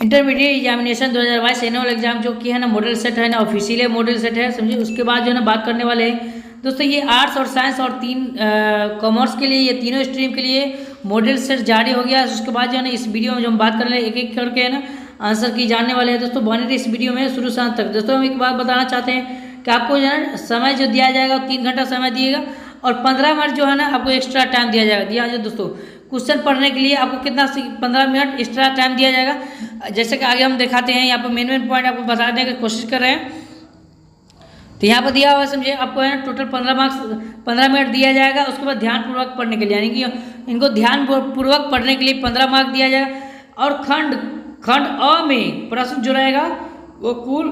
Intermediate examination 2022 annual exam जो कि है ना मॉडल सेट है ना, ऑफिशियल मॉडल सेट है, समझिए। उसके बाद जो है ना बात करने वाले हैं दोस्तों, ये आर्ट्स और साइंस और कॉमर्स के लिए, ये तीनों स्ट्रीम के लिए मॉडल सेट जारी हो गया। उसके बाद जो है ना इस वीडियो में जो हम बात कर रहे हैं एक एक करके है ना आंसर की जानने वाले हैं दोस्तों। बने रहिए इस वीडियो में शुरू से अंत तक। दोस्तों हम एक बात बताना चाहते हैं कि आपको जो है समय जो दिया जाएगा वो 3 घंटा समय दिएगा और 15 मिनट जो है ना आपको एक्स्ट्रा टाइम दिया जाएगा। दिया जाए दोस्तों, क्वेश्चन पढ़ने के लिए आपको कितना 15 मिनट एक्स्ट्रा टाइम दिया जाएगा। जैसे कि आगे हम दिखाते हैं, यहाँ पर मेन पॉइंट आपको बताने की कोशिश कर रहे हैं। तो यहाँ पर दिया हुआ समझिए, आपको है टोटल 15 मिनट दिया जाएगा। उसके बाद ध्यानपूर्वक पढ़ने के लिए, यानी कि इनको ध्यानपूर्वक पढ़ने के लिए 15 मार्क दिया जाएगा। और खंड अ में प्रश्न जो रहेगा वो कुल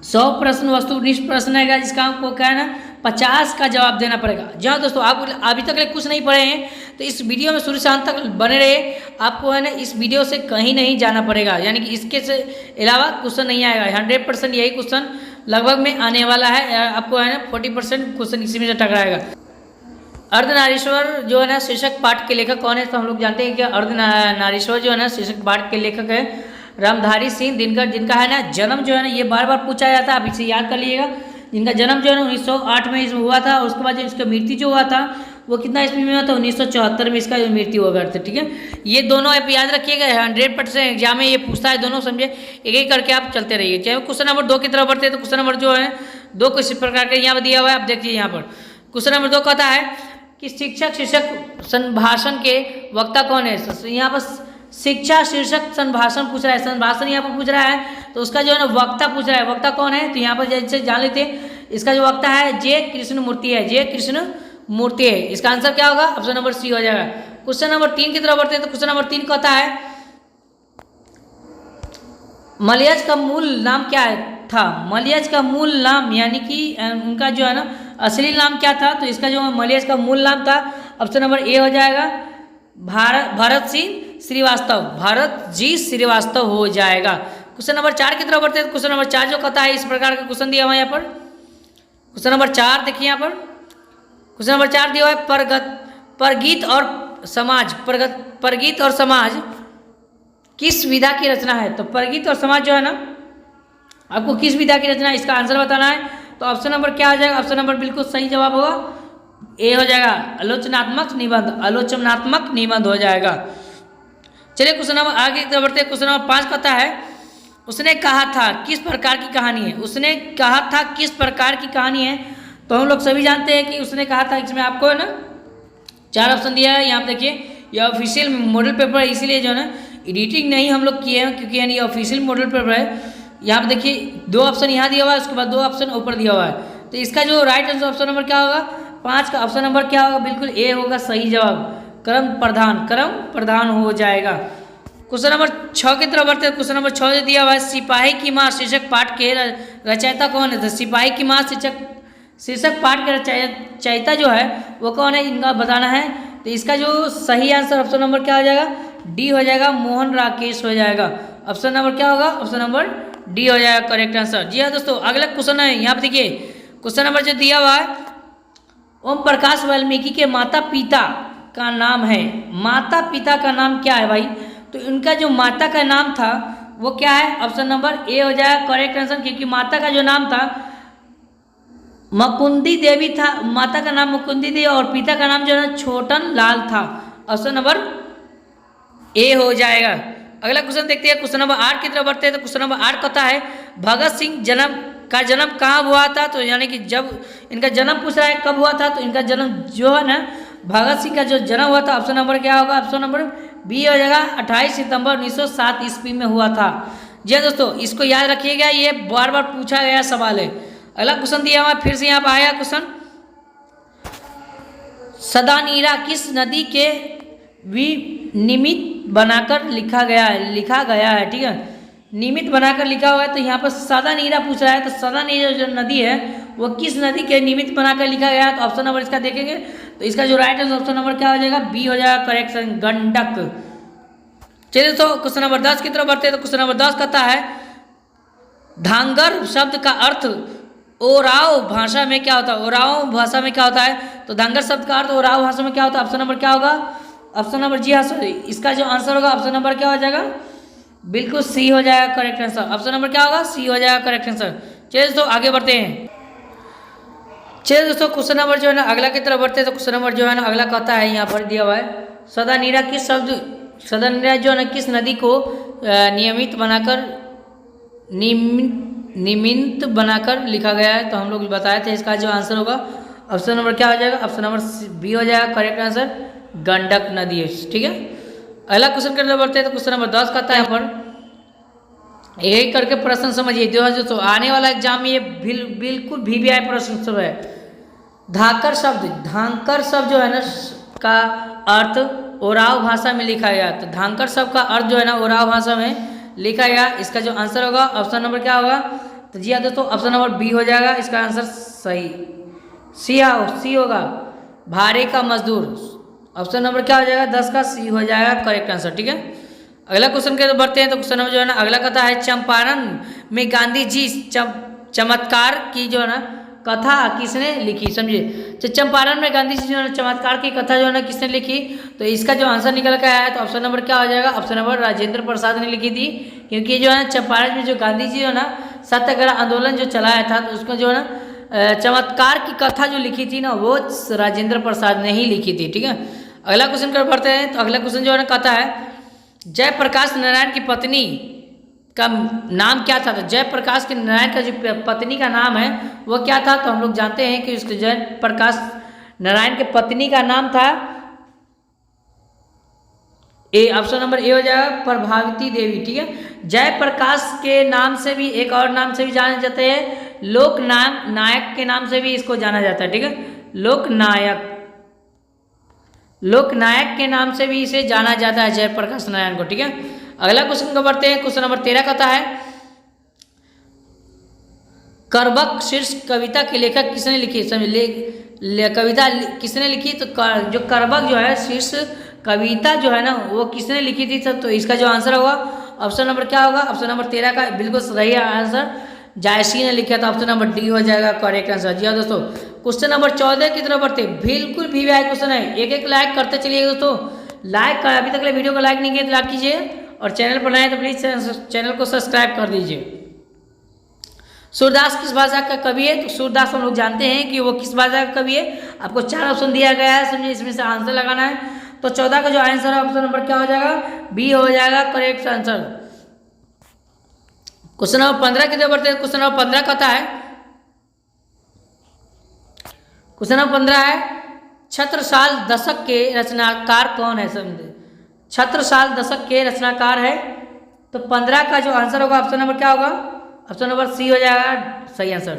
100 प्रश्न वस्तुनिष्ठ प्रश्न रहेगा, जिसका आपको क्या है ना 50 का जवाब देना पड़ेगा। जहाँ दोस्तों आप अभी तक कुछ नहीं पढ़े हैं तो इस वीडियो में शुरू से अंत तक बने रहे। आपको है ना इस वीडियो से कहीं नहीं जाना पड़ेगा, यानी कि इसके से अलावा क्वेश्चन नहीं आएगा। 100% यही क्वेश्चन लगभग में आने वाला है। आपको है ना 40% क्वेश्चन इसी में से टकराएगा। अर्धनारीश्वर जो है ना शीर्षक पाठ के लेखक कौन है, तो हम लोग जानते हैं कि अर्धनारीश्वर जो है ना शीर्षक पाठ के लेखक है रामधारी सिंह दिनकर, जिनका है ना जन्म जो है ना ये बार बार पूछा जाता है, आप इसे याद कर लीजिएगा। जिनका जन्म जो है ना 1908 में इसमें हुआ था, और उसके बाद जो इसका मृत्यु जो हुआ था वो कितना ईस्वी में हुआ था, 1974 में इसका मृत्यु हुआ था। ठीक है, ये दोनों आप याद रखिएगा, 100% एग्जाम में ये पूछता है दोनों, समझे। एक एक करके आप चलते रहिए। चाहे क्वेश्चन नंबर 2 की तरफ बढ़ते हैं तो क्वेश्चन नंबर जो है 2 को इसी प्रकार के यहाँ पर दिया हुआ है, आप देखिए। यहाँ पर क्वेश्चन नंबर 2 कहता है कि शिक्षक शीर्षक संभाषण के वक्ता कौन है। यहाँ पर शिक्षा शीर्षक संभाषण पूछ रहा है, संभाषण यहाँ पर पूछ रहा है, तो उसका जो है ना वक्ता पूछ रहा है। वक्ता कौन है, तो यहाँ पर जैसे जान लेते हैं, इसका जो वक्ता है जे कृष्णमूर्ति है, जे कृष्णमूर्ति है। इसका आंसर क्या होगा, ऑप्शन नंबर सी हो जाएगा। क्वेश्चन नंबर 3 की तरफ बढ़ते हैं तो क्वेश्चन नंबर 3 कहता है मलयज का मूल नाम क्या था। मलयज का मूल नाम यानी कि उनका जो है ना असली नाम क्या था, तो इसका जो मलयज का मूल नाम था, ऑप्शन नंबर ए हो जाएगा भरत सिंह श्रीवास्तव, भरत जी श्रीवास्तव हो जाएगा। क्वेश्चन नंबर 4 की तरफ बढ़ते हैं। क्वेश्चन नंबर 4 जो कहता है, इस प्रकार का क्वेश्चन दिया हुआ है यहाँ पर। क्वेश्चन नंबर 4 देखिए यहाँ पर, क्वेश्चन नंबर 4 दिया हुआ है परगीत और समाज। परगीत और समाज किस विधा की रचना है, तो परगीत और समाज जो है ना आपको किस विधा की रचना है, इसका आंसर बताना है। तो ऑप्शन नंबर क्या हो जाएगा, ऑप्शन नंबर बिल्कुल सही जवाब होगा, ए हो जाएगा आलोचनात्मक निबंध, आलोचनात्मक निबंध हो जाएगा। चलिए क्वेश्चन नंबर आगे की तरफ बढ़ते हैं। क्वेश्चन नंबर 5 कहता है उसने कहा था किस प्रकार की कहानी है। उसने कहा था किस प्रकार की कहानी है, तो हम लोग सभी जानते हैं कि उसने कहा था, इसमें आपको है ना 4 ऑप्शन दिया है। यहाँ पे देखिए, यह ऑफिशियल मॉडल पेपर है, इसीलिए जो है ना एडिटिंग नहीं हम लोग किए हैं, क्योंकि यानी ये ऑफिशियल मॉडल पेपर है। यहाँ पे देखिए 2 ऑप्शन यहाँ दिया हुआ है, उसके बाद 2 ऑप्शन ऊपर दिया हुआ है। तो इसका जो राइट आंसर ऑप्शन नंबर क्या होगा, 5 का ऑप्शन नंबर क्या होगा, बिल्कुल ए होगा सही जवाब, क्रम प्रधान हो जाएगा। क्वेश्चन नंबर 6 की तरफ बढ़ते हैं। क्वेश्चन नंबर 6 दिया हुआ है सिपाही की माँ शीर्षक पाठ के रचयिता कौन है। तो सिपाही की माँ शीर्षक पाठ के रचयिता जो है वो कौन है, इनका बताना है। तो इसका जो सही आंसर ऑप्शन नंबर क्या हो जाएगा, डी हो जाएगा, मोहन राकेश हो जाएगा। ऑप्शन नंबर क्या होगा, ऑप्शन नंबर डी हो जाएगा करेक्ट आंसर। जी हाँ दोस्तों, अगला क्वेश्चन है यहाँ पे देखिए। क्वेश्चन नंबर जो दिया हुआ है, ओम प्रकाश वाल्मीकि के माता पिता का नाम है। माता पिता का नाम क्या है भाई, तो इनका जो माता का नाम था वो क्या है, ऑप्शन नंबर ए हो जाएगा करेक्ट आंसर, क्योंकि माता का जो नाम था मुकुंदी देवी था। माता का नाम मुकुंदी देवी और पिता का नाम जो है छोटन लाल था। ऑप्शन नंबर ए हो जाएगा। अगला क्वेश्चन देखते हैं। क्वेश्चन नंबर 8 की तरफ बढ़ते हैं। तो क्वेश्चन नंबर 8 कहता है भगत सिंह जन्म कहाँ हुआ था, तो यानी कि जब इनका जन्म पूछ रहा है कब हुआ था, तो इनका जन्म जो है ना भगत सिंह का जो जन्म हुआ था, ऑप्शन नंबर क्या होगा, ऑप्शन नंबर बी हो जाएगा 28 सितंबर 1907 ईस्वी में हुआ था। जी दोस्तों, इसको याद रखिएगा, ये बार बार पूछा गया सवाल है। अगला क्वेश्चन दिया हुआ फिर से यहाँ पर आया क्वेश्चन, सदानीरा किस नदी के निमित्त बनाकर लिखा गया है। ठीक है, निमित्त बनाकर लिखा हुआ है, तो यहाँ पर सदानीरा पूछ रहा है, तो सदानीरा जो नदी है वो किस नदी के निमित्त बनाकर लिखा गया है, तो ऑप्शन नंबर इसका देखेंगे। तो इसका जो राइट आंसर ऑप्शन नंबर क्या हो जाएगा, बी हो जाएगा करेक्ट, गंडक। चलिए तो क्वेश्चन नंबर 10 की तरफ बढ़ते हैं। तो क्वेश्चन नंबर 10 कहता है धांगर शब्द का अर्थ ओराव भाषा में क्या होता है। ओराव भाषा में क्या होता है, तो धांगर शब्द का अर्थ ओराव भाषा में क्या होता है, ऑप्शन नंबर क्या होगा, ऑप्शन नंबर जी हाँ सॉरी, इसका जो आंसर होगा ऑप्शन नंबर क्या हो जाएगा, बिल्कुल सी हो जाएगा करेक्ट आंसर। ऑप्शन नंबर क्या होगा? सी हो जाएगा करेक्ट आंसर। चलिए दोस्तों आगे बढ़ते हैं। चलिए दोस्तों क्वेश्चन नंबर जो है ना अगला की तरफ बढ़ते हैं। तो क्वेश्चन नंबर जो है ना अगला कहता है, यहाँ पर दिया हुआ है, सदानीरा किस शब्द, सदानीरा जो है ना किस नदी को नियमित बनाकर निमित्त बनाकर लिखा गया है? तो हम लोग बताए थे इसका जो आंसर होगा ऑप्शन नंबर क्या हो जाएगा? ऑप्शन नंबर बी हो जाएगा करेक्ट आंसर, गंडक नदी है। ठीक है, अगला क्वेश्चन की तरफ बढ़ते हैं। तो क्वेश्चन नंबर 10 कहता है यहाँ पर, यही करके प्रश्न समझिए जो आने वाला एग्जाम में ये बिल्कुल VVI प्रश्न सब है। धाकर शब्द जो है ना का अर्थ ओराव भाषा में लिखा गया। तो धाकर शब्द का अर्थ जो है ना ओराव भाषा में लिखा गया। इसका जो आंसर होगा ऑप्शन नंबर क्या होगा? तो जी हाँ दोस्तों ऑप्शन नंबर बी हो जाएगा इसका आंसर सही। सी होगा भारे का मजदूर। ऑप्शन नंबर क्या हो जाएगा? 10 का सी हो जाएगा करेक्ट आंसर। ठीक है, अगला क्वेश्चन के बढ़ते हैं। तो क्वेश्चन नंबर जो है ना अगला कथा है, चंपारण में गांधी जी चमत्कार की जो है ना कथा किसने लिखी? समझिए, तो चंपारण में गांधी जी जो है चमत्कार की कथा जो है ना किसने लिखी? तो इसका जो आंसर निकल कर आया है तो ऑप्शन नंबर क्या हो जाएगा? ऑप्शन नंबर राजेंद्र प्रसाद ने लिखी थी। क्योंकि जो है चंपारण में जो गांधी जी है ना सत्याग्रह आंदोलन जो चलाया था, तो उसका जो है ना चमत्कार की कथा जो लिखी थी ना वो राजेंद्र प्रसाद ने ही लिखी थी। ठीक है, अगला क्वेश्चन कर पढ़ते हैं। तो अगला क्वेश्चन जो है ना कहता है, जयप्रकाश नारायण की पत्नी का नाम क्या था? तो जयप्रकाश के नारायण का जो पत्नी का नाम है वो क्या था? तो हम लोग जानते हैं कि उसके जयप्रकाश नारायण के पत्नी का नाम था ए। ऑप्शन नंबर ए हो जाएगा प्रभावती देवी। ठीक है, जयप्रकाश के नाम से भी एक और नाम से भी जाने जाते हैं, लोक नायक के नाम से भी इसको जाना जाता है। ठीक है, लोकनायक के नाम से भी इसे जाना जाता है जयप्रकाश नारायण को। ठीक है, अगला क्वेश्चन को बढ़ते हैं। क्वेश्चन नंबर 13 कहता है, करबक शीर्ष कविता के लेखक किसने लिखी? कविता किसने लिखी? तो जो करबक जो है शीर्ष कविता जो है ना वो किसने लिखी थी? तो इसका जो आंसर होगा ऑप्शन नंबर क्या होगा? ऑप्शन नंबर 13 का बिल्कुल सही आंसर जायसी ने लिखा था। ऑप्शन नंबर डी हो जाएगा करेक्ट आंसर। जी हाँ दोस्तों, क्वेश्चन नंबर 14 की तरफ बढ़ते, बिल्कुल VVI क्वेश्चन है। एक लाइक करते चलिए दोस्तों, लाइक कर, अभी तक वीडियो को लाइक नहीं किया तो लाइक कीजिए, और चैनल पर नए तो प्लीज चैनल को सब्सक्राइब कर दीजिए। सूरदास किस भाषा का कवि है? तो सूरदास हम लोग जानते हैं कि वो किस भाषा का कवि है। आपको 4 ऑप्शन दिया गया है, समझिए इसमें से आंसर लगाना है। तो 14 का जो आंसर है ऑप्शन नंबर क्या हो जाएगा? बी हो जाएगा करेक्ट आंसर। क्वेश्चन नंबर 15 की तरफ बढ़ते हैं। क्वेश्चन नंबर 15 कहता है, क्वेश्चन नंबर 15 है, छत्रसाल दशक के रचनाकार कौन है? समझे, छत्रसाल दशक के रचनाकार है। तो 15 का जो आंसर होगा ऑप्शन नंबर क्या होगा? ऑप्शन नंबर सी हो जाएगा सही आंसर।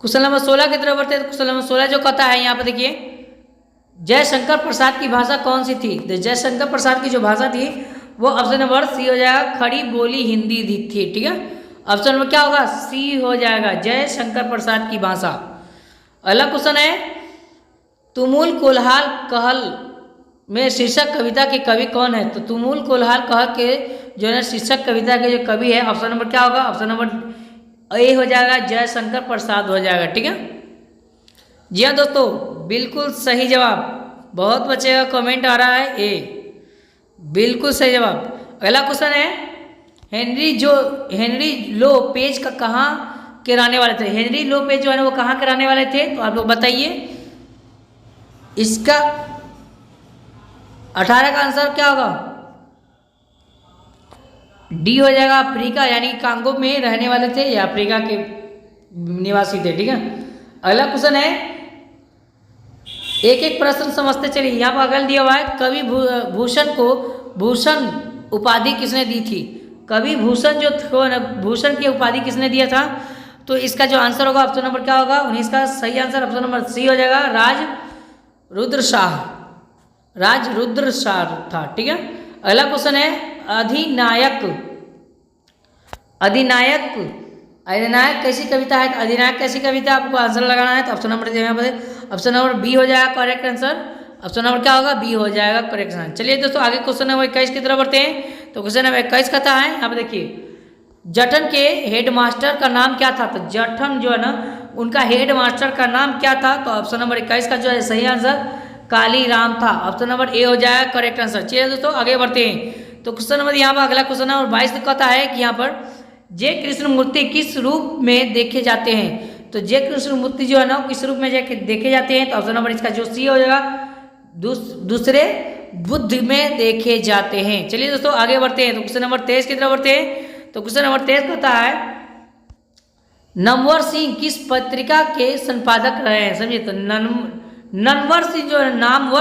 क्वेश्चन नंबर 16 की तरफ बढ़ते हैं। क्वेश्चन नंबर 16 जो कहता है यहाँ पर देखिए, जयशंकर प्रसाद की भाषा कौन सी थी? तो जयशंकर प्रसाद की जो भाषा थी वो ऑप्शन नंबर सी हो जाएगा खड़ी बोली हिंदी थी। ठीक है, ऑप्शन नंबर क्या होगा? सी हो जाएगा जयशंकर प्रसाद की भाषा। अगला क्वेश्चन है, तुमुल कोल्हार कहल में शीर्षक कविता के कवि कौन है? तो तुमुल कोल्हार कहल के जो है शीर्षक कविता के जो कवि है ऑप्शन नंबर क्या होगा? ऑप्शन नंबर ए हो जाएगा जयशंकर प्रसाद हो जाएगा। ठीक है, जी हाँ दोस्तों बिल्कुल सही जवाब। बहुत बच्चे का कमेंट आ रहा है ए, बिल्कुल सही जवाब। अगला क्वेश्चन है, हेनरी लो पेज का कहाँ के रहने वाले थे? हेनरी लो पेज जो है वो कहाँ के रहने वाले थे? तो आप लोग बताइए। इसका 18 का आंसर क्या होगा? डी हो जाएगा अफ्रीका, यानी कांगो में रहने वाले थे या अफ्रीका के निवासी थे। ठीक है, अगला क्वेश्चन है, एक एक प्रश्न समझते चलिए। यहाँ पर अगल दिया हुआ है, कवि भूषण को भूषण उपाधि किसने दी थी? कवि भूषण जो थे भूषण की उपाधि किसने दिया था? तो इसका जो आंसर होगा ऑप्शन नंबर क्या होगा? 19 का सही आंसर ऑप्शन नंबर सी हो जाएगा राज रुद्र शाह था। ठीक है, अगला क्वेश्चन है, अधिनायक कैसी कविता है? अधिनायक कैसी कविता आपको आंसर लगाना है। तो ऑप्शन नंबर यहाँ पर ऑप्शन नंबर बी हो जाएगा करेक्ट आंसर। ऑप्शन नंबर क्या होगा? बी हो जाएगा करेक्ट आंसर। चलिए दोस्तों आगे क्वेश्चन नंबर 21 की तरफ बढ़ते हैं। तो क्वेश्चन नंबर 21 कहता है, यहाँ पे देखिए, जठन के हेडमास्टर का नाम क्या था? तो जठन जो है ना उनका हेडमास्टर का नाम क्या था? तो ऑप्शन नंबर 21 का जो है सही आंसर काली राम था। ऑप्शन नंबर ए हो जाएगा करेक्ट आंसर। चलिए दोस्तों आगे बढ़ते हैं। तो क्वेश्चन नंबर यहाँ पर अगला क्वेश्चन नंबर 22 कहता है कि यहाँ पर जय कृष्ण मूर्ति किस रूप में देखे जाते हैं। तो जय कृष्ण मूर्ति जो है ना किस रूप में देखे जाते हैं। तो ऑप्शन नंबर इसका जो सी हो जाएगा दूसरे बुद्ध में देखे जाते हैं। चलिए दोस्तों आगे बढ़ते हैं। तो क्वेश्चन नंबर 23 की तरफ बढ़ते हैं। तो क्वेश्चन नंबर 23 कहता है नमवर सिंह किस पत्रिका के संपादक रहे हैं। समझिए तो नामवर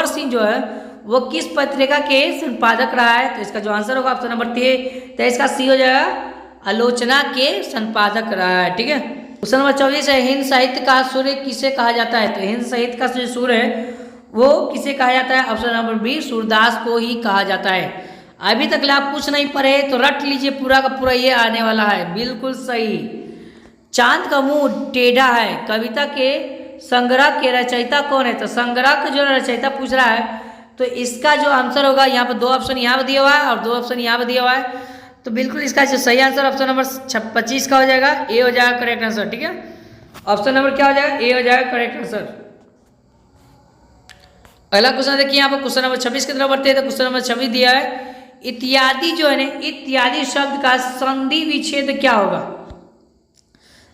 सिंह जो है वो किस पत्रिका के संपादक रहा है। तो इसका जो आंसर होगा ऑप्शन नंबर 23 का सी हो जाएगा आलोचना के संपादक रहा है। ठीक है। क्वेश्चन नंबर 24 है हिंद साहित्य का सूर्य किसे कहा जाता है। तो हिंद साहित्य का जो सूर्य है वो किसे कहा जाता है। ऑप्शन नंबर बी सूरदास को ही कहा जाता है। अभी तक आप कुछ नहीं पढ़े तो रट लीजिए पूरा का पूरा ये आने वाला है। बिल्कुल सही। चांद का मुंह टेढ़ा है कविता के संग्रह के रचयिता कौन है। तो संग्रह का जो रचयिता पूछ रहा है तो इसका जो आंसर होगा यहाँ पर 2 ऑप्शन यहाँ पर दिया हुआ है और 2 ऑप्शन यहाँ पर दिया हुआ है। तो बिल्कुल इसका जो सही आंसर ऑप्शन नंबर 25 का हो जाएगा ए हो जाएगा करेक्ट आंसर। ठीक है। ऑप्शन नंबर क्या हो जाएगा ए हो जाएगा करेक्ट आंसर। अगला क्वेश्चन देखिए यहाँ पर क्वेश्चन नंबर 26 की तरफ बढ़ते हैं। तो क्वेश्चन नंबर 26 दिया है इत्यादि जो है ना इत्यादि शब्द का संधि विच्छेद क्या होगा।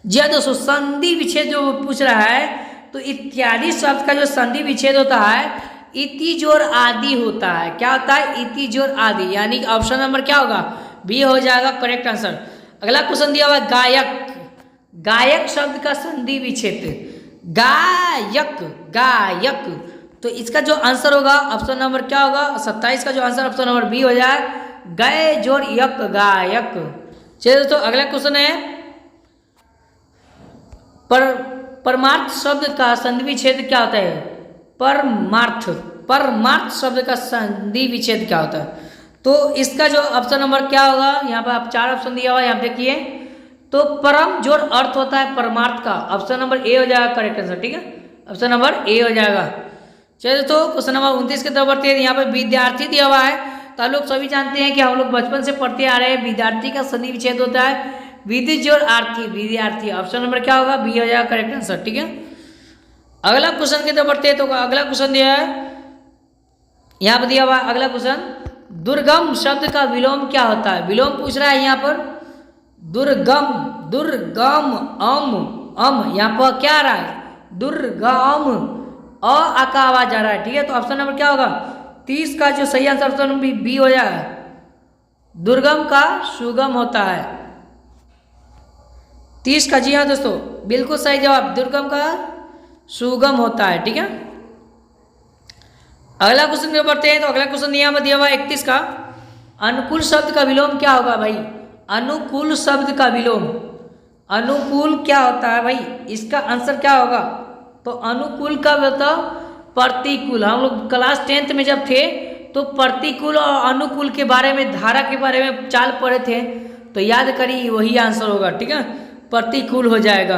जी हाँ दोस्तों संधि विच्छेद जो पूछ रहा है तो इत्यादि शब्द का जो संधि विच्छेद होता है इति जोर आदि होता है। क्या होता है इति जोर आदि यानी कि ऑप्शन नंबर क्या होगा बी हो जाएगा करेक्ट आंसर। अगला क्वेश्चन दिया हुआ है गायक शब्द का संधि विच्छेद गायक। तो इसका जो आंसर होगा ऑप्शन नंबर क्या होगा 27 का जो आंसर ऑप्शन नंबर बी हो जाए गए जोर यक गायक। चलिए दोस्तों अगला क्वेश्चन है परमार्थ शब्द का संधि विच्छेद क्या होता है। परमार्थ शब्द का संधि विच्छेद क्या होता है। तो इसका जो ऑप्शन नंबर क्या होगा यहाँ पर आप 4 ऑप्शन दिया हुआ है यहाँ देखिए। तो परम जोर अर्थ होता है परमार्थ का। ऑप्शन नंबर ए हो जाएगा करेक्ट आंसर। ठीक है। ऑप्शन नंबर ए हो जाएगा। चलिए तो क्वेश्चन नंबर 29 की तरफ बढ़ते हैं। यहाँ पर विद्यार्थी दिया हुआ है। तो आप लोग सभी जानते हैं कि हम लोग बचपन से पढ़ते आ रहे हैं विद्यार्थी का संधि विच्छेद होता है विधि जोर आर्थी विद्यार्थी। ऑप्शन नंबर क्या होगा बी हो जाएगा करेक्ट आंसर। ठीक है। अगला क्वेश्चन की तरफ बढ़ते हैं। तो अगला क्वेश्चन दिया है यहाँ पर दिया हुआ है अगला क्वेश्चन दुर्गम शब्द का विलोम क्या होता है। विलोम पूछ रहा है यहाँ पर दुर्गम अम यहाँ पर क्या आ रहा है दुर्गम अ का आवाज आ रहा है। ठीक है। तो ऑप्शन नंबर क्या होगा 30 का जो सही आंसर ऑप्शन नंबर बी हो जाएगा दुर्गम का सुगम होता है 30 का। जी हाँ दोस्तों बिल्कुल सही जवाब दुर्गम का सुगम होता है। ठीक है। अगला क्वेश्चन में बढ़ते हैं। तो अगला क्वेश्चन यहाँ पर दिया हुआ 31 का अनुकूल शब्द का विलोम क्या होगा भाई। अनुकूल शब्द का विलोम अनुकूल क्या होता है भाई। इसका आंसर क्या होगा। तो अनुकूल का बताओ प्रतिकूल। हम लोग क्लास 10th में जब थे तो प्रतिकूल और अनुकूल के बारे में धारा के बारे में चाल पढ़े थे तो याद करिए वही आंसर होगा। ठीक है। प्रतिकूल हो जाएगा।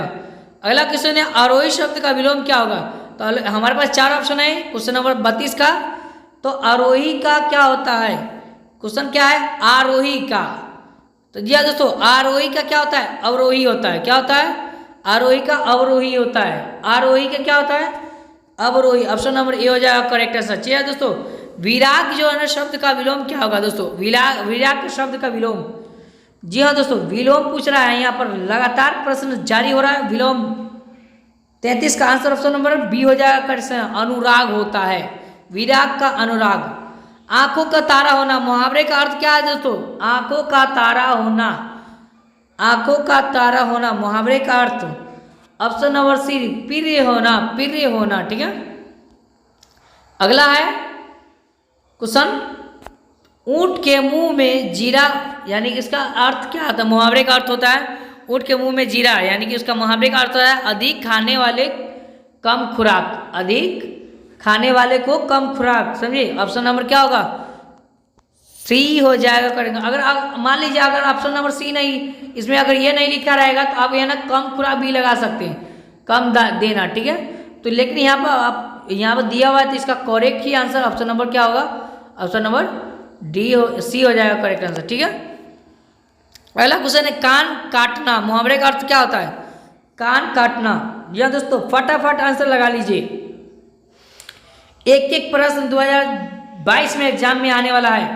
अगला क्वेश्चन है आरोही शब्द का विलोम क्या होगा। तो हमारे पास 4 ऑप्शन है। क्वेश्चन नंबर 32 का तो आरोही का क्या होता है। क्वेश्चन क्या है आरोही का। तो जी हाँ दोस्तों आरोही का क्या होता है अवरोही होता है। क्या होता है आरोही का अवरोही होता है। आरोही का क्या होता है अवरोही। ऑप्शन नंबर ए हो जाएगा करेक्ट आंसर। चलिए दोस्तों विराग जो है ना शब्द का विलोम क्या होगा दोस्तों। विराग शब्द का विलोम जी हाँ दोस्तों विलोम पूछ रहा है। यहाँ पर लगातार प्रश्न जारी हो रहा है। विलोम 33 का आंसर ऑप्शन नंबर बी हो जाएगा करेक्ट। अनुराग होता है विराग का अनुराग। आंखों का तारा होना मुहावरे का अर्थ क्या है दोस्तों। आंखों का तारा होना आंखों का तारा होना मुहावरे का अर्थ ऑप्शन नंबर सी प्रिय होना। ठीक है। अगला है क्वेश्चन ऊंट के मुंह में जीरा यानी कि इसका अर्थ क्या आता है। मुहावरे का अर्थ होता है ऊंट के मुंह में जीरा यानी कि उसका मुहावरे का अर्थ होता है अधिक खाने वाले कम खुराक। अधिक खाने वाले को कम खुराक। समझिए ऑप्शन नंबर क्या होगा सी हो जाएगा करेंगे। अगर आप मान लीजिए अगर ऑप्शन नंबर सी नहीं इसमें अगर ये नहीं लिखा रहेगा तो आप यहाँ ना कम खुराक भी लगा सकते हैं कम देना। ठीक है। तो लेकिन यहाँ पर आप यहाँ पर दिया हुआ है तो इसका करेक्ट ही आंसर ऑप्शन नंबर क्या होगा ऑप्शन नंबर सी हो जाएगा करेक्ट आंसर। ठीक है। अगला क्वेश्चन है कान काटना मुहावरे का अर्थ क्या होता है। कान काटना। जी हाँ दोस्तों फटाफट आंसर लगा लीजिए। एक एक प्रश्न 2022 में एग्जाम में आने वाला है।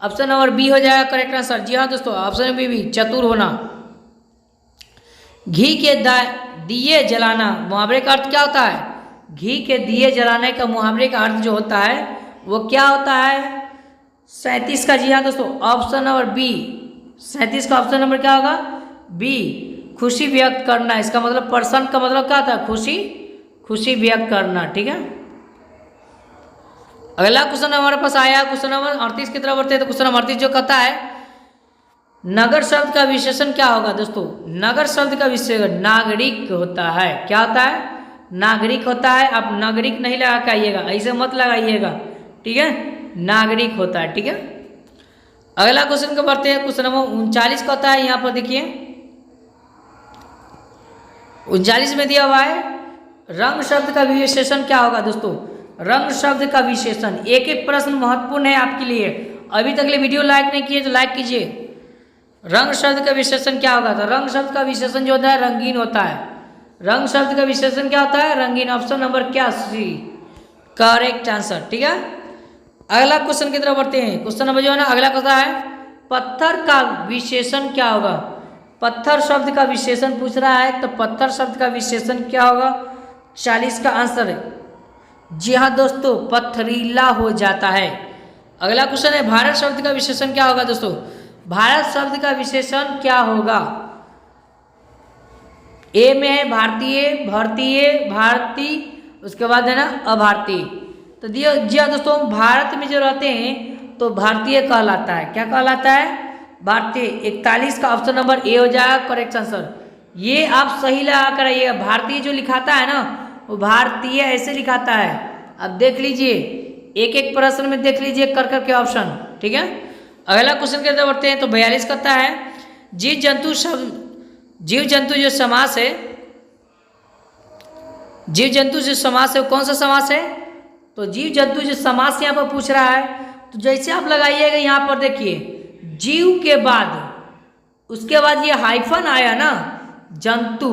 ऑप्शन नंबर बी हो जाएगा करेक्ट आंसर। जी हाँ दोस्तों, ऑप्शन बी चतुर होना। घी के दिए जलाना, मुहावरे का अर्थ क्या होता है? घी के दिए जलाने का मुहावरे का अर्थ जो होता है वो क्या होता है? 37 का, जी हाँ दोस्तों, ऑप्शन नंबर बी 37 का ऑप्शन नंबर क्या होगा? बी, खुशी व्यक्त करना। इसका मतलब प्रसन्न का मतलब क्या था? खुशी व्यक्त करना। ठीक है, अगला क्वेश्चन हमारे पास आया क्वेश्चन नंबर 38 की तरफ बढ़ते हैं। तो क्वेश्चन नंबर 38 जो कहता है नगर शब्द का विशेषण क्या होगा दोस्तों? नगर शब्द का विशेषण नागरिक होता है। क्या होता है? नागरिक होता है। आप नागरिक नहीं लगा के आइएगा, ऐसे मत लगाइएगा, ठीक है, नागरिक होता है। ठीक है, अगला क्वेश्चन को बढ़ते हैं। क्वेश्चन नंबर 39 का होता है, यहाँ पर देखिए 39 में दिया हुआ है रंग शब्द का विशेषण क्या होगा दोस्तों? रंग शब्द का विशेषण। एक एक प्रश्न महत्वपूर्ण है आपके लिए। अभी तक ले वीडियो लाइक नहीं किए तो लाइक कीजिए। रंग शब्द का विशेषण क्या होगा? तो रंग शब्द का विशेषण जो होता है रंगीन होता है। रंग शब्द का विशेषण क्या होता है? रंगीन। ऑप्शन नंबर क्या? सी, करेक्ट आंसर। ठीक है, अगला क्वेश्चन की तरफ बढ़ते हैं। क्वेश्चन नंबर जो है ना अगला कहता है पत्थर का विशेषण क्या होगा? पत्थर शब्द का विशेषण पूछ रहा है, तो पत्थर शब्द का विशेषण क्या होगा? 40 का आंसर है। जी हाँ दोस्तों, पथरीला हो जाता है। अगला क्वेश्चन है भारत शब्द का विशेषण क्या होगा दोस्तों? भारत शब्द का विशेषण क्या होगा? ए में है भारतीय, भारतीय, भारती, उसके बाद है ना अभारतीय। तो जी हाँ दोस्तों, भारत में जो रहते हैं तो भारतीय कहलाता है। क्या कहलाता है? भारतीय। 41 का ऑप्शन नंबर ए हो जाएगा करेक्ट आंसर। ये आप सही लगा कर आइएगा। भारतीय जो लिखाता है ना वो भारतीय ऐसे लिखाता है। अब देख लीजिए, एक एक प्रश्न में देख लीजिए कर करके ऑप्शन। ठीक है, अगला क्वेश्चन की तरफ बढ़ते हैं। तो 42 कहता है जीव जंतु शब्द, जीव जंतु जो समास है, जीव जंतु जो समास है वो कौन सा समास है? तो जीव जंतु जो समास यहाँ पर पूछ रहा है, तो जैसे आप लगाइएगा यहाँ पर देखिए जीव के बाद उसके बाद ये हाइफन आया ना जंतु,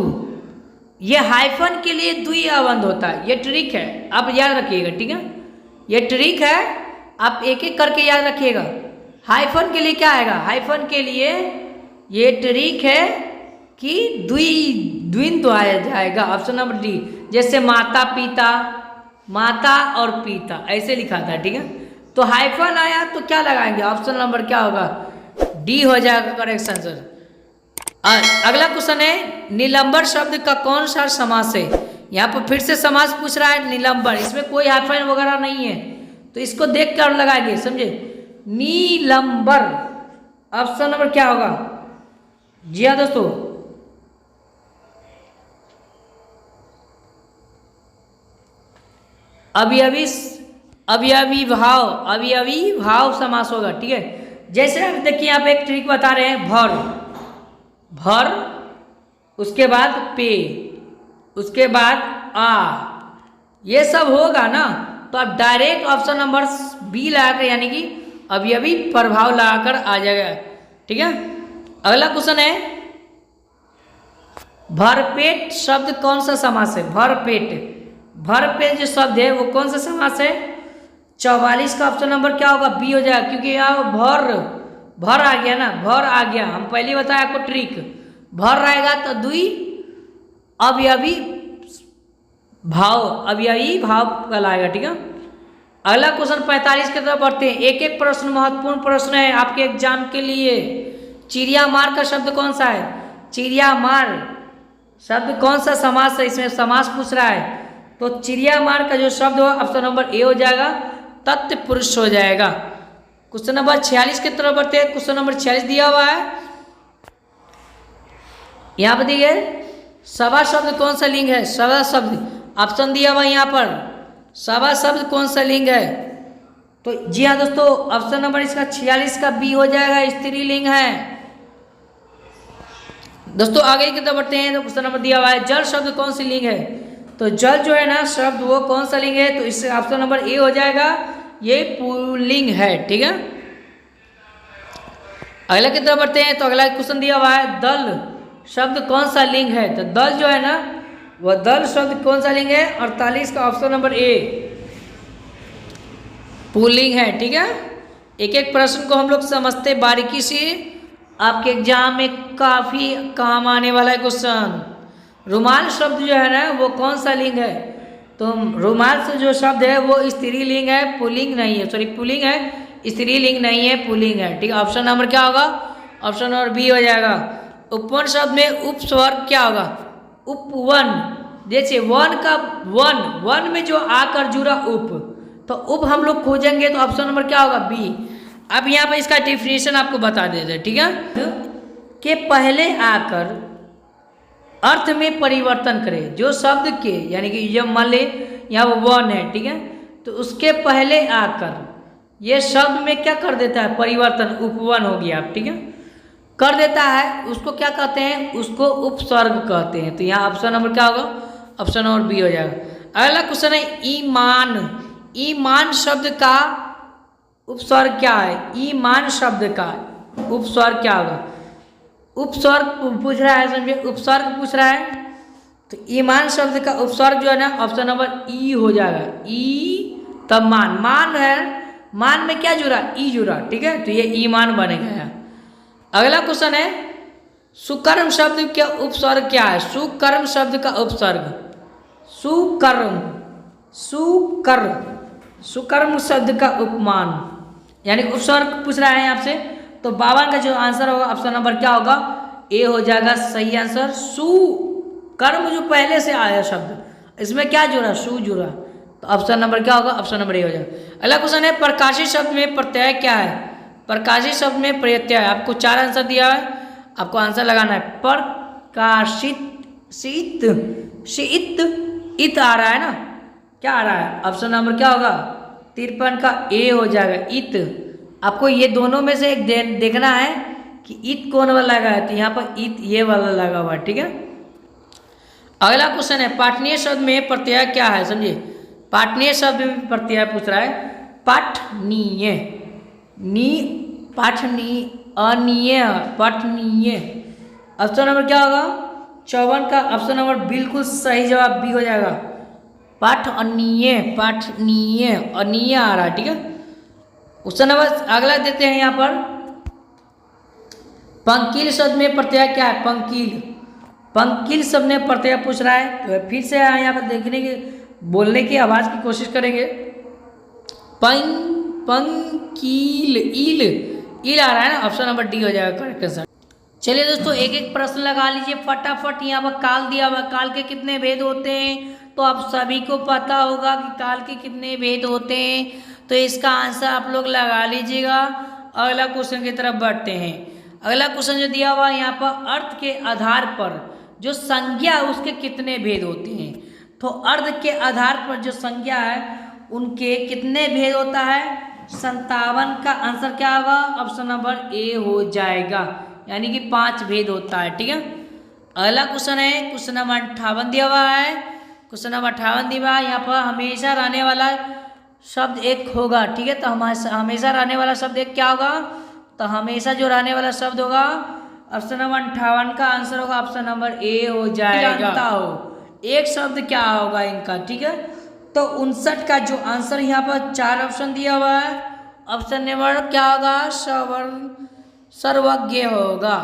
ये हाइफन के लिए द्विअवंत होता है। ये ट्रिक है, आप याद रखिएगा। ठीक है, ये ट्रिक है, आप एक एक करके याद रखिएगा। हाइफन के लिए क्या आएगा? हाइफन के लिए ये ट्रिक है कि द्वित्व आया जाएगा। ऑप्शन नंबर डी, जैसे माता पिता, माता और पिता ऐसे लिखा था। ठीक है, तो हाइफन आया तो क्या लगाएंगे? ऑप्शन नंबर क्या होगा? डी हो जाएगा करेक्ट आंसर। अगला क्वेश्चन है निलंबर शब्द का कौन सा समास है? यहाँ पर फिर से समास पूछ रहा है निलंबर, इसमें कोई हाइफन वगैरह नहीं है, तो इसको देख कर लगाएंगे, समझे? नीलंबर ऑप्शन नंबर क्या होगा? जी हाँ दोस्तों, अविभाव समास होगा। ठीक है, जैसे आप देखिए यहाँ पे एक ट्रिक बता रहे हैं, भर, उसके बाद पे, उसके बाद आ, ये सब होगा ना, तो आप डायरेक्ट ऑप्शन नंबर बी लगाकर यानी कि अवयवी प्रभाव लगाकर आ जाएगा। ठीक है, अगला क्वेश्चन है भरपेट शब्द कौन सा समास है? भरपेट जो शब्द है वो कौन सा समास है? 44 का ऑप्शन नंबर क्या होगा? बी हो जाएगा, क्योंकि यहाँ भर आ गया ना, भर आ गया। हम पहले बताया आपको ट्रिक, भर रहेगा तो अवयवी भाव कहलाएगा। ठीक है, अगला क्वेश्चन 45 की तरफ बढ़ते हैं। एक एक प्रश्न महत्वपूर्ण प्रश्न है आपके एग्जाम के लिए। चिड़ियामार का शब्द कौन सा है? चिड़ियामार शब्द कौन सा समास है? इसमें समास पूछ रहा है, तो चिड़ियामार का जो शब्द हो ऑप्शन नंबर ए हो जाएगा, तत्पुरुष हो जाएगा। क्वेश्चन नंबर 46 की तरफ बढ़ते हैं। क्वेश्चन नंबर 46 दिया हुआ है, यहाँ पर देखिए सभा शब्द कौन सा लिंग है? सभा शब्द ऑप्शन दिया हुआ यहाँ पर, सभा शब्द कौन सा लिंग है? तो जी हाँ दोस्तों, ऑप्शन नंबर इसका 46 का बी हो जाएगा, स्त्रीलिंग है। दोस्तों आगे की तरफ बढ़ते हैं। तो क्वेश्चन नंबर दिया हुआ है जल शब्द कौन सी लिंग है? तो जल जो है ना शब्द वो कौन सा लिंग है? तो इससे ऑप्शन नंबर ए हो जाएगा, ये पुल्लिंग है। ठीक है, अगला की तरफ बढ़ते हैं। तो अगला क्वेश्चन दिया हुआ है दल शब्द कौन सा लिंग है? तो दल जो है ना वह दल शब्द कौन सा लिंग है? 48 का ऑप्शन नंबर ए। पुल्लिंग है, ठीक है। एक एक प्रश्न को हम लोग समझते बारीकी से, आपके एग्जाम में काफ़ी काम आने वाला है क्वेश्चन। रुमाल शब्द जो है ना वो कौन सा लिंग है? तो रुमाल से जो शब्द है वो स्त्रीलिंग है, पुल्लिंग नहीं है। सॉरी, पुल्लिंग है, स्त्रीलिंग नहीं है, पुल्लिंग है, ठीक है। ऑप्शन नंबर क्या होगा? ऑप्शन नंबर बी हो जाएगा। उपवन शब्द में उपस्वर क्या होगा? उपवन। जैसे वन का वन, वन में जो आकर जुड़ा उप, तो उप हम लोग खोजेंगे तो ऑप्शन नंबर क्या होगा? बी। अब यहाँ पर इसका डिफिनेशन आपको बता देते हैं, ठीक है। के पहले आकर अर्थ में परिवर्तन करे, जो शब्द के, यानी कि जब मान ले यहाँ वो वन है, ठीक है, तो उसके पहले आकर ये शब्द में क्या कर देता है? परिवर्तन, उपवन हो गया, ठीक है, कर देता है, उसको क्या कहते हैं? उसको उपसर्ग कहते हैं। तो यहाँ ऑप्शन नंबर क्या होगा? ऑप्शन नंबर बी हो जाएगा। अगला क्वेश्चन है ईमान। ईमान शब्द का उपस्वर्ग क्या है? ईमान शब्द का उपस्वर्ग क्या होगा? उपस्वर्ग पूछ रहा है, समझिए, उपस्वर्ग पूछ रहा है। तो ईमान शब्द का उपस्वर्ग जो है ना, ऑप्शन नंबर ई हो जाएगा। ई, तब मान, मान है, मान में क्या जुड़ा? ई जुड़ा, ठीक है, तो ये ईमान बनेगा। अगला क्वेश्चन है सुकर्म शब्द का उपस्वर्ग क्या है? सुकर्म शब्द का उपस्वर्ग, सुकर्म, सुकर्म, सुकर्म शब्द का उपमान, यानी उपस्वर्ग पूछ रहा है आपसे। तो 52 का जो आंसर होगा ऑप्शन नंबर क्या होगा? ए हो जाएगा सही आंसर। सु कर्म जो पहले से आया शब्द, इसमें क्या जुड़ा? सु जुड़ा, तो ऑप्शन नंबर क्या होगा? ऑप्शन नंबर ए हो जाएगा। अगला क्वेश्चन है प्रकाशित शब्द में प्रत्यय क्या है? प्रकाशित शब्द में प्रत्यय, आपको 4 आंसर दिया है, आपको आंसर लगाना है। प्रकाशित, शीत, शीत, इत आ रहा है ना, क्या आ रहा है? ऑप्शन नंबर क्या होगा? 53 का ए हो जाएगा, इत। आपको ये दोनों में से एक देखना है कि इत कौन वाला लगा है, तो यहाँ पर इत ये वाला लगा हुआ है, ठीक है। अगला क्वेश्चन है पाठनीय शब्द में प्रत्यय क्या है? समझिए, पाठनीय शब्द में प्रत्यय पूछ रहा है। पाठनीय, नी, पाठनीय, अनीय, पाठनीय, ऑप्शन नंबर क्या होगा? 54 का ऑप्शन नंबर बिल्कुल सही जवाब बी हो जाएगा। पाठनीय, पाठनीय, अनीय आ रहा है, ठीक है। क्वेश्चन नंबर अगला देते हैं यहाँ पर, पंकील शब्द में प्रत्यय क्या है? पंकील, पंकील शब्द में प्रत्यय पूछ रहा है। तो फिर से यहाँ पर देखने की, बोलने की आवाज की कोशिश करेंगे। पंकील, ईल, ईल आ रहा है ना, ऑप्शन नंबर डी हो जाएगा करेक्ट आंसर। चलिए दोस्तों, एक एक प्रश्न लगा लीजिए फटाफट। यहाँ पर काल दिया हुआ, काल के कितने भेद होते हैं? तो आप सभी को पता होगा कि काल के कितने भेद होते हैं, तो इसका आंसर आप लोग लगा लीजिएगा। अगला क्वेश्चन की तरफ बढ़ते हैं। अगला क्वेश्चन जो दिया हुआ है यहाँ पर, अर्थ के आधार पर जो संज्ञा उसके कितने भेद होते हैं? तो अर्थ के आधार पर जो संज्ञा है उनके कितने भेद होता है? 57 का आंसर क्या होगा? ऑप्शन नंबर ए हो जाएगा, यानी कि 5 भेद होता है, ठीक है। अगला क्वेश्चन है क्वेश्चन नंबर 58 दिया हुआ है। क्वेश्चन नंबर 58 दिया हुआ है, यहाँ पर हमेशा रहने वाला शब्द एक होगा, ठीक है। तो हमेशा रहने वाला शब्द एक क्या होगा? तो हमेशा जो रहने वाला शब्द होगा, ऑप्शन नंबर 58 का आंसर होगा ऑप्शन नंबर ए हो जाएगा। जानता हो एक शब्द क्या होगा इनका, ठीक है। तो 59 का जो आंसर यहाँ पर 4 ऑप्शन दिया हुआ है, ऑप्शन नंबर क्या होगा? सर्वज्ञ होगा।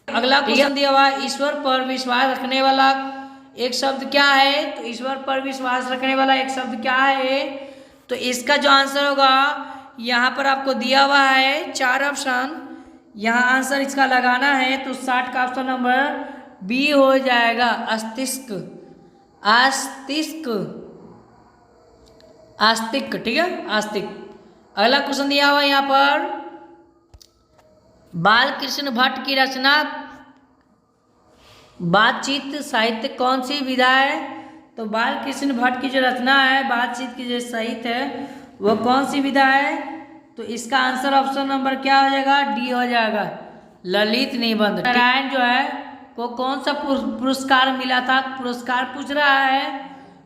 अगला क्वेश्चन दिया हुआ है, ईश्वर पर विश्वास रखने वाला एक शब्द क्या है? तो ईश्वर पर विश्वास रखने वाला एक शब्द क्या है? तो इसका जो आंसर होगा, यहाँ पर आपको दिया हुआ है 4 ऑप्शन, यहाँ आंसर इसका लगाना है। तो 60 का ऑप्शन नंबर बी हो जाएगा, अस्तिष्क, आस्तिक, आस्तिक, ठीक है, आस्तिक। अगला क्वेश्चन दिया हुआ है यहाँ पर, बालकृष्ण भट्ट की रचना बातचीत साहित्य कौन सी विधा है? तो बालकृष्ण भट्ट की जो रचना है बातचीत की जो साहित्य है वो कौन सी विधा है? तो इसका आंसर ऑप्शन नंबर क्या हो जाएगा? डी हो जाएगा, ललित निबंध। नारायण जो है वो कौन सा पुरस्कार मिला था? पुरस्कार पूछ रहा है,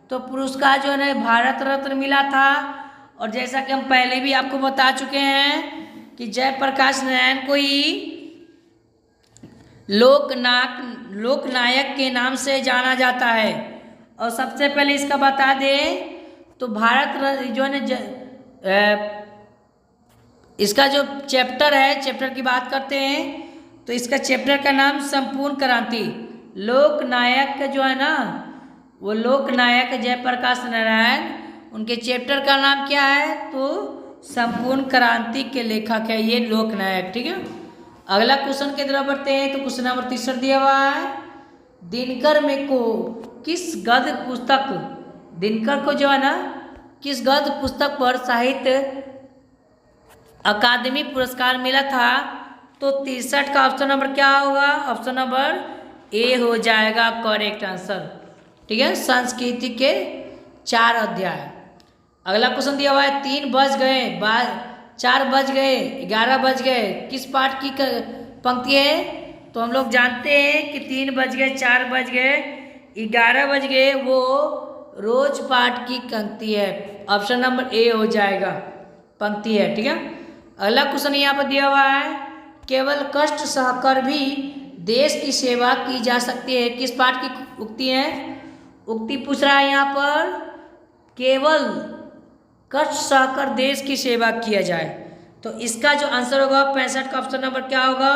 तो पुरस्कार जो है ना भारत रत्न मिला था। और जैसा कि हम पहले भी आपको बता चुके हैं कि जयप्रकाश नारायण को ही लोकनायक के नाम से जाना जाता है। और सबसे पहले इसका बता दें तो भारत जो है ना इसका जो चैप्टर है, चैप्टर की बात करते हैं तो इसका चैप्टर का नाम संपूर्ण क्रांति। लोकनायक जो है ना, वो लोकनायक जयप्रकाश नारायण, उनके चैप्टर का नाम क्या है तो संपूर्ण क्रांति के लेखक है ये लोकनायक। ठीक है, अगला क्वेश्चन की तरफ बढ़ते हैं। तो क्वेश्चन नंबर 3 दिया हुआ है, दिनकर में को किस गद्य पुस्तक, दिनकर को जो है ना किस गद्य पुस्तक पर साहित्य अकादमी पुरस्कार मिला था? तो 63 का ऑप्शन नंबर क्या होगा? ऑप्शन नंबर ए हो जाएगा करेक्ट आंसर। ठीक है, संस्कृति के 4 अध्याय। अगला क्वेश्चन दिया हुआ है, 3 बज गए, 4 बज गए, 11 बज गए, किस पाठ की पंक्ति है? तो हम लोग जानते हैं कि 3 बज गए, 4 बज गए, 11 बज गए, वो रोज पाठ की पंक्ति है। ऑप्शन नंबर ए हो जाएगा, पंक्ति है। ठीक है, अगला क्वेश्चन यहाँ पर दिया हुआ है, केवल कष्ट सहकर भी देश की सेवा की जा सकती है, किस पाठ की उक्ति है? उक्ति पूछ रहा है यहाँ पर, केवल कष्ट सहकर देश की सेवा किया जाए। तो इसका जो आंसर होगा 65 का ऑप्शन नंबर क्या होगा?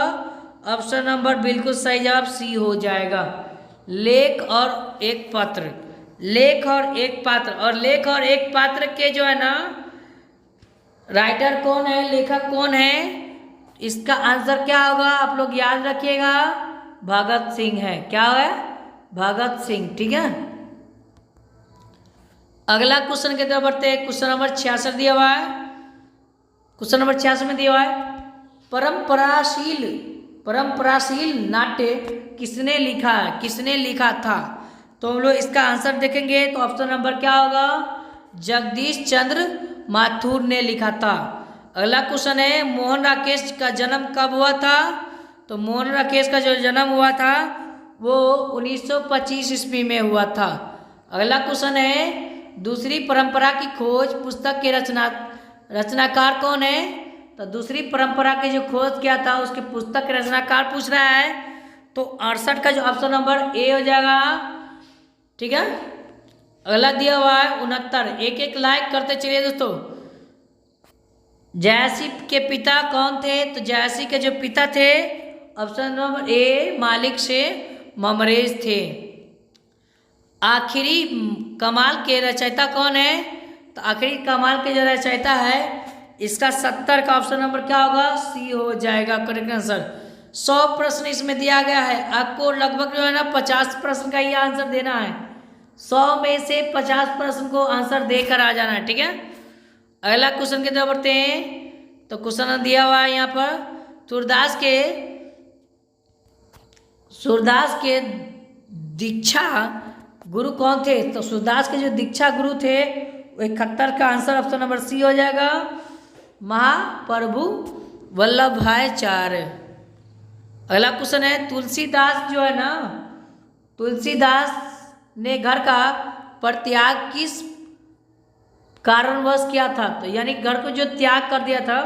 ऑप्शन नंबर बिल्कुल सही जवाब सी हो जाएगा, लेख और एक पात्र। लेख और एक पात्र, और लेख और एक पात्र के जो है ना राइटर कौन है, लेखक कौन है? इसका आंसर क्या होगा आप लोग याद रखिएगा, भगत सिंह है। क्या है? भगत सिंह। ठीक है, अगला क्वेश्चन की तरफ बढ़ते हैं। क्वेश्चन नंबर 66 दिया हुआ है। क्वेश्चन नंबर 66 में दिया हुआ है, परंपराशील नाट्य किसने लिखा है, किसने लिखा था? तो हम लोग इसका आंसर देखेंगे तो ऑप्शन नंबर क्या होगा? जगदीश चंद्र माथुर ने लिखा था। अगला क्वेश्चन है, मोहन राकेश का जन्म कब हुआ था? तो मोहन राकेश का जो जन्म हुआ था वो 1925 ईस्वी में हुआ था। अगला क्वेश्चन है, दूसरी परंपरा की खोज पुस्तक के रचनाकार कौन है? तो दूसरी परंपरा की जो खोज किया था उसके पुस्तक के रचनाकार पूछ रहा है। तो 68 का जो ऑप्शन नंबर ए हो जाएगा। ठीक है, अगला दिया हुआ है 69, एक लाइक करते चलिए दोस्तों। जयसी के पिता कौन थे? तो जयसी के जो पिता थे ऑप्शन नंबर ए मालिक से ममरेज थे। आखिरी कमाल के रचयिता कौन है? तो आखिरी कमाल के जो रचयिता है इसका 70 का ऑप्शन नंबर क्या होगा? सी हो जाएगा करेक्ट आंसर। 100 प्रश्न इसमें दिया गया है, आपको लगभग जो है ना 50 प्रश्न का ही आंसर देना है। 100 में से 50 प्रश्न को आंसर देकर आ जाना है। ठीक है, अगला क्वेश्चन की तरफ बढ़ते हैं। तो क्वेश्चन दिया हुआ है यहाँ पर, सूरदास के दीक्षा गुरु कौन थे? तो सूरदास के जो दीक्षा गुरु थे वो 71 का आंसर ऑप्शन नंबर सी हो जाएगा, महाप्रभु वल्लभ भाई चार्य। अगला क्वेश्चन है, तुलसीदास जो है ना, तुलसीदास ने घर का परित्याग किस कारणवश किया था? तो यानी घर को जो त्याग कर दिया था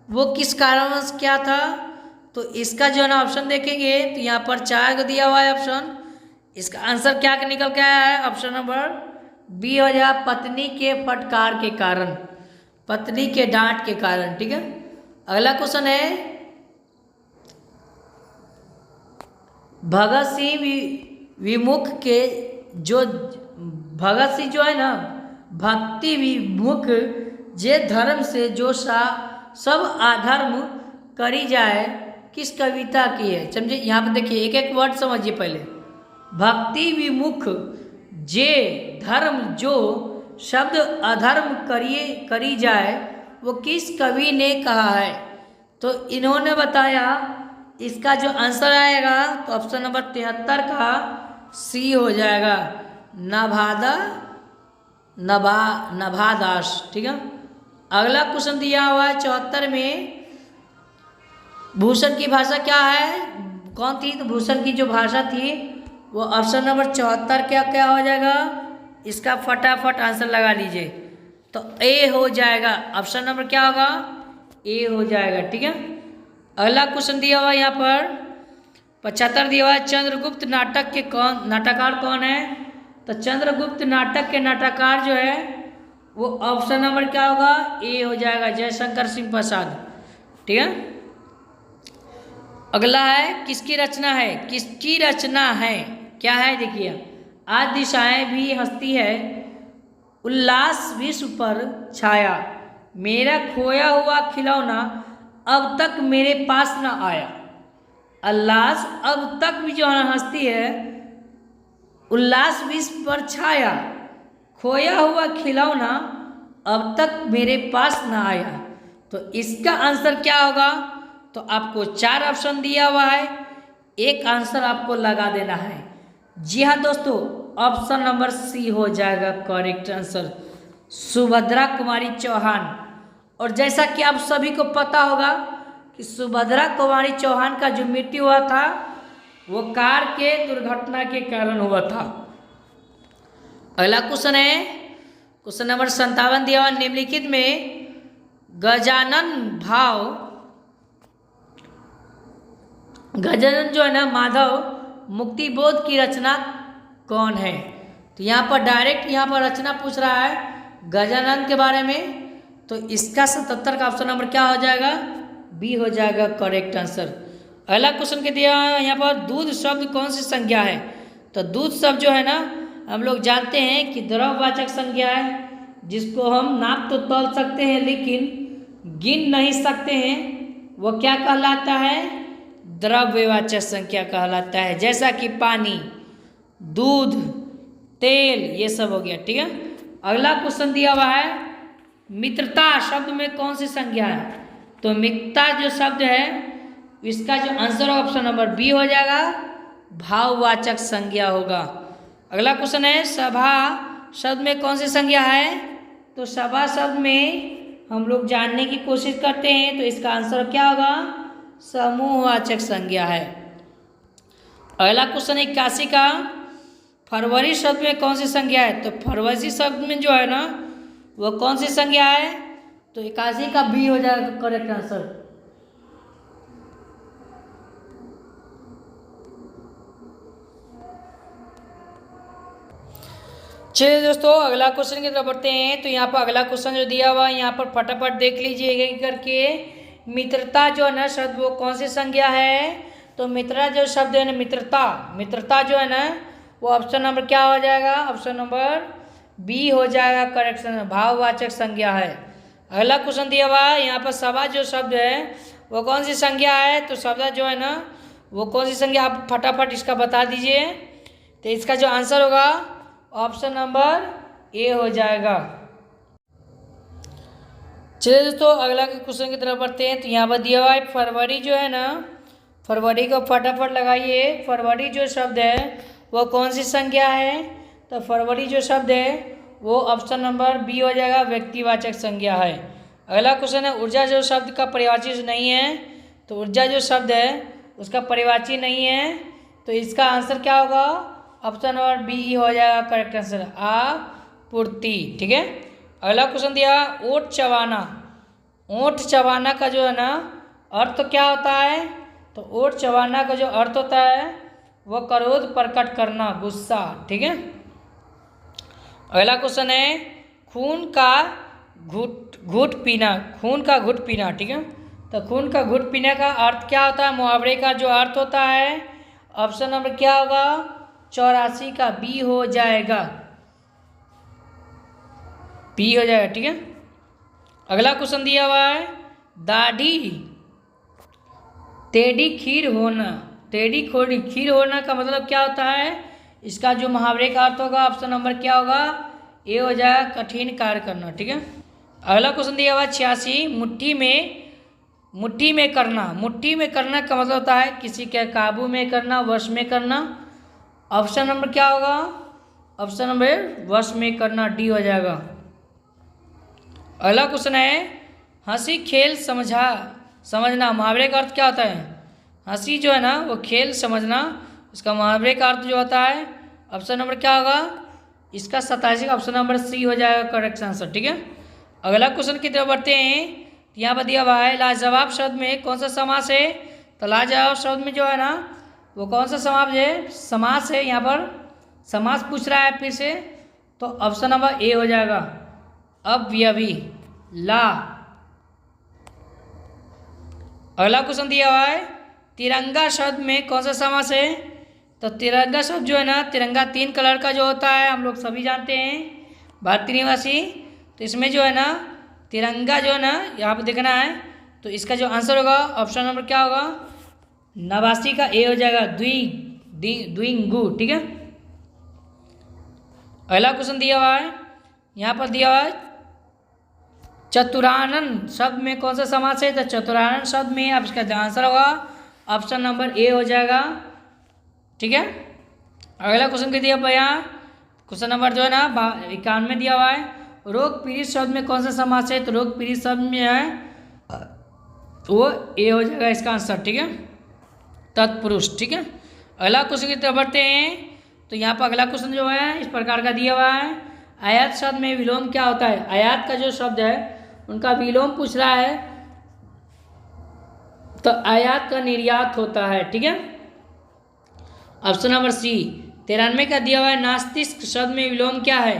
वो किस कारणवश किया था? तो इसका जो है ना ऑप्शन देखेंगे तो यहाँ पर 4 को दिया हुआ है ऑप्शन। इसका आंसर क्या निकल के आया है? ऑप्शन नंबर बी हो जाएगा, पत्नी के फटकार के कारण, पत्नी के डांट के कारण। ठीक है, अगला क्वेश्चन है, भगत सिंह विमुख के जो भगत सिंह जो है ना भक्ति विमुख जे धर्म से जो सब अधर्म करी जाए किस कविता की है? समझे, यहाँ पे देखिए एक एक वर्ड समझिए पहले। भक्ति विमुख जे धर्म जो शब्द अधर्म करी जाए वो किस कवि ने कहा है? तो इन्होंने बताया, इसका जो आंसर आएगा तो ऑप्शन नंबर 73 का सी हो जाएगा, नभादास। ठीक है, अगला क्वेश्चन दिया हुआ है 74 में, भूषण की भाषा क्या है, कौन थी? तो भूषण की जो भाषा थी वो ऑप्शन नंबर 74 क्या हो जाएगा? इसका फटाफट आंसर लगा लीजिए, तो ए हो जाएगा। ऑप्शन नंबर क्या होगा? ए हो जाएगा। ठीक है, अगला क्वेश्चन दिया हुआ यहाँ पर 75 दिया हुआ है, चंद्रगुप्त नाटक के नाटककार कौन है? तो चंद्रगुप्त नाटक के नाटककार जो है वो ऑप्शन नंबर क्या होगा, ए हो जाएगा, जयशंकर सिंह प्रसाद। ठीक है। अगला है किसकी रचना है, किसकी रचना है, क्या है देखिए, आज दिशाएं भी हंसती है, उल्लास विश्व पर छाया, मेरा खोया हुआ खिलौना अब तक मेरे पास न आया। उल्लास अब तक भी जो है हंसती है, उल्लास विश्व पर छाया, खोया हुआ खिलौना अब तक मेरे पास न आया। तो इसका आंसर क्या होगा, तो आपको 4 ऑप्शन दिया हुआ है, एक आंसर आपको लगा देना है। जी हाँ दोस्तों, ऑप्शन नंबर सी हो जाएगा करेक्ट आंसर, सुभद्रा कुमारी चौहान। और जैसा कि आप सभी को पता होगा कि सुभद्रा कुमारी चौहान का जो मृत्यु हुआ था वो कार के दुर्घटना के कारण हुआ था। अगला क्वेश्चन है क्वेश्चन नंबर 57 दिया हुआ, निम्नलिखित में गजानन जो है ना माधव मुक्तिबोध की रचना कौन है। तो यहाँ पर डायरेक्ट यहाँ पर रचना पूछ रहा है गजानन के बारे में, तो इसका 77 का ऑप्शन नंबर क्या हो जाएगा, बी हो जाएगा करेक्ट आंसर। अगला क्वेश्चन के दिया यहाँ पर दूध शब्द कौन सी संज्ञा है। तो दूध शब्द जो है ना हम लोग जानते हैं कि द्रव्यवाचक संज्ञा है, जिसको हम नाप तो तौल सकते हैं लेकिन गिन नहीं सकते हैं, वो क्या कहलाता है, द्रव्यवाचक संख्या कहलाता है, जैसा कि पानी, दूध, तेल, ये सब हो गया। ठीक है। अगला क्वेश्चन दिया हुआ है मित्रता शब्द में कौन सी संज्ञा है। तो मित्रता जो शब्द है इसका जो आंसर ऑप्शन नंबर बी हो जाएगा, भाववाचक संज्ञा होगा। अगला क्वेश्चन है सभा शब्द में कौन सी संज्ञा है। तो सभा शब्द में हम लोग जानने की कोशिश करते हैं, तो इसका आंसर क्या होगा, समूहवाचक संज्ञा है। अगला क्वेश्चन 81 का फरवरी शब्द में कौन सी संज्ञा है। तो फरवरी शब्द में जो है ना वो कौन सी संज्ञा है, तो 81 का बी हो जाएगा करेक्ट आंसर। चलिए दोस्तों अगला क्वेश्चन की तरफ बढ़ते हैं। तो यहाँ पर अगला क्वेश्चन जो दिया हुआ है यहाँ पर फटाफट देख लीजिएगा करके, मित्रता जो है ना शब्द वो कौन सी संज्ञा है। तो मित्रता जो शब्द है ना मित्रता जो है ना वो ऑप्शन नंबर क्या हो जाएगा, ऑप्शन नंबर बी हो जाएगा करेक्ट, भाववाचक संज्ञा है। अगला क्वेश्चन दिया हुआ है यहाँ पर सभा जो शब्द है वो कौन सी संज्ञा है। तो सभा जो है ना वो कौन सी संज्ञा, आप फटाफट इसका बता दीजिए। तो इसका जो आंसर होगा ऑप्शन नंबर ए हो जाएगा। चलिए दोस्तों अगला के क्वेश्चन की तरफ बढ़ते हैं। तो यहाँ पर दिया हुआ है फरवरी जो है ना, फरवरी को फटाफट लगाइए। फरवरी जो शब्द है वो कौन सी संज्ञा है। तो फरवरी जो शब्द है वो ऑप्शन नंबर बी हो जाएगा, व्यक्तिवाचक संज्ञा है। अगला क्वेश्चन है ऊर्जा जो शब्द का परिवाची नहीं है। तो ऊर्जा जो शब्द है उसका परिवाची नहीं है, तो इसका आंसर क्या होगा, ऑप्शन नंबर बी हो जाएगा करेक्ट आंसर, आपूर्ति। ठीक है। अगला क्वेश्चन दिया ओठ चबाना। ओठ चबाना का जो है ना अर्थ क्या होता है। तो ओठ चबाना का जो अर्थ होता है वो क्रोध प्रकट करना, गुस्सा। ठीक है। अगला क्वेश्चन है खून का घुट पीना, खून का घुट पीना। ठीक है। तो खून का घुट पीने का अर्थ क्या होता है, मुहावरे का जो अर्थ होता है ऑप्शन नंबर क्या होगा, 84 का बी हो जाएगा, बी हो जाएगा। ठीक है। अगला क्वेश्चन दिया हुआ है दाढ़ी टेढ़ी खीर होना। टेढ़ी खोड़ी खीर होना का मतलब क्या होता है, इसका जो मुहावरे का अर्थ होगा ऑप्शन नंबर क्या होगा, ए हो जाएगा, कठिन कार्य करना। ठीक है। अगला क्वेश्चन दिया हुआ 86 मुट्ठी में करना। मुट्ठी में करना का मतलब होता है किसी के काबू में करना, वश में करना। ऑप्शन नंबर क्या होगा, ऑप्शन नंबर वश में करना, डी हो जाएगा। अगला क्वेश्चन है हंसी खेल समझना। मुहावरे का अर्थ क्या होता है, हंसी जो है ना वो खेल समझना, इसका मुहावरे का अर्थ जो होता है ऑप्शन नंबर क्या होगा, इसका 87 का ऑप्शन नंबर सी हो जाएगा करेक्ट आंसर। ठीक है। अगला क्वेश्चन की तरफ बढ़ते हैं। यहाँ पर दिया हुआ है लाजवाब शब्द में कौन सा समास है। तो लाजवाब शब्द में जो है ना वो कौन सा समास है। यहाँ पर समास पूछ रहा है फिर से, तो ऑप्शन नंबर ए हो जाएगा, अवयवी ला। अगला क्वेश्चन दिया हुआ है तिरंगा शब्द में कौन सा समास है। तो तिरंगा शब्द जो है ना, तिरंगा 3 कलर का जो होता है हम लोग सभी जानते हैं भारतीय निवासी। तो इसमें जो है ना तिरंगा जो है ना यहाँ पे देखना है। तो इसका जो आंसर होगा ऑप्शन नंबर क्या होगा, 89 का ए हो जाएगा, द्विंगु। ठीक है। अगला क्वेश्चन दिया हुआ है, यहाँ पर दिया हुआ है चतुरानन शब्द में कौन सा समास है। तो चतुरानन शब्द में अब इसका आंसर होगा ऑप्शन नंबर ए हो जाएगा। ठीक है। अगला क्वेश्चन क्या दिया हुआ यहाँ, क्वेश्चन नंबर जो है ना 91 दिया हुआ है, रोग पीड़ित शब्द में कौन सा समास है। तो रोग पीड़ित शब्द में है वो ए हो जाएगा इसका आंसर। ठीक है, तत्पुरुष। ठीक है। अगला क्वेश्चन की तरफ बढ़ते हैं। तो यहाँ पर अगला क्वेश्चन जो है इस प्रकार का दिया हुआ है, आयात शब्द में विलोम क्या होता है। आयात का जो शब्द है उनका विलोम पूछ रहा है। तो आयात का निर्यात होता है। ठीक है। ऑप्शन नंबर सी 93 का दिया हुआ है, नास्तिक शब्द में विलोम क्या है।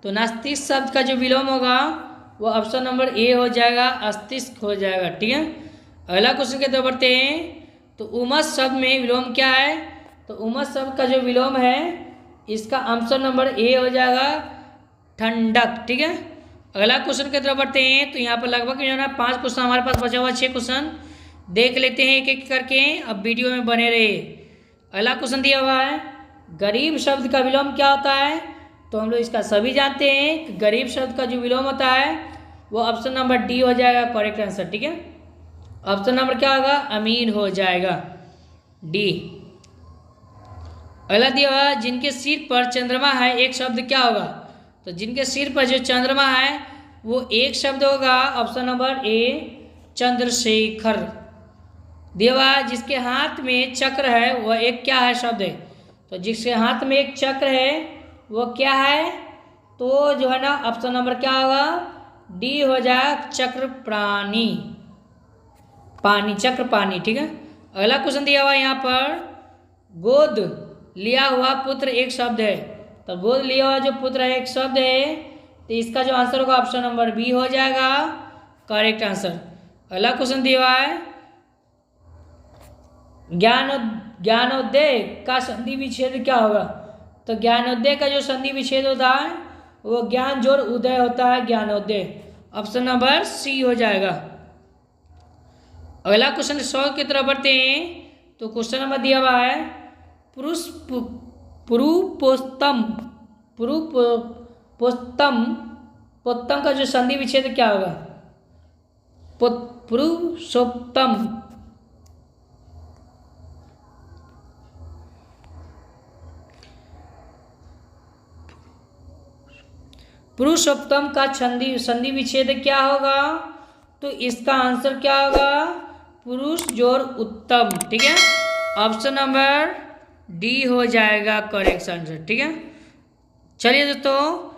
तो नास्तिक शब्द का जो विलोम होगा वो ऑप्शन नंबर ए हो जाएगा, अस्तिष्क हो जाएगा। ठीक है। अगला क्वेश्चन की तरफ बढ़ते हैं। तो उमस शब्द में विलोम क्या है। तो उमस शब्द का जो विलोम है इसका ऑप्शन नंबर ए हो जाएगा, ठंडक। ठीक है। अगला क्वेश्चन की तरफ बढ़ते हैं। तो यहाँ पर लगभग जो है ना 5 क्वेश्चन हमारे पास बचा हुआ, 6 क्वेश्चन देख लेते हैं एक एक करके। अब वीडियो में बने रहे। अगला क्वेश्चन दिया हुआ है, गरीब शब्द का विलोम क्या होता है। तो हम लोग इसका सभी जानते हैं कि गरीब शब्द का जो विलोम होता है वो ऑप्शन नंबर डी हो जाएगा करेक्ट आंसर। ठीक है। ऑप्शन नंबर क्या होगा, अमीर हो जाएगा, डी। अगला दिया हुआ, जिनके सिर पर चंद्रमा है एक शब्द क्या होगा। तो जिनके सिर पर जो चंद्रमा है वो एक शब्द होगा, ऑप्शन नंबर ए चंद्रशेखर। दिया हुआ, जिसके हाथ में चक्र है वह एक क्या है शब्द है। तो जिसके हाथ में एक चक्र है वो क्या है। तो जो है ना ऑप्शन नंबर क्या होगा, डी हो जाए, चक्र प्राणी, पानी, चक्र पानी। ठीक है। अगला क्वेश्चन दिया हुआ यहाँ पर, गोद लिया हुआ पुत्र एक शब्द है। तो गोद लिया हुआ जो पुत्र है एक शब्द है। तो इसका जो आंसर होगा ऑप्शन नंबर बी हो जाएगा करेक्ट आंसर। अगला क्वेश्चन दिया हुआ है, ज्ञानोदय का संधि विच्छेद क्या होगा। तो ज्ञानोदय का जो संधि विच्छेद होता है वो ज्ञान जोड़ उदय होता है, ज्ञानोदय। ऑप्शन नंबर सी हो जाएगा। अगला क्वेश्चन 100 की तरफ बढ़ते हैं। तो क्वेश्चन नंबर दिया हुआ है, पुरुषोत्तम का जो संधि विच्छेद क्या होगा। पुरुषोत्तम का संधि विच्छेद क्या होगा। तो इसका आंसर क्या होगा, पुरुष जोड़ उत्तम। ठीक है। ऑप्शन नंबर डी हो जाएगा करेक्ट आंसर। ठीक है। चलिए दोस्तों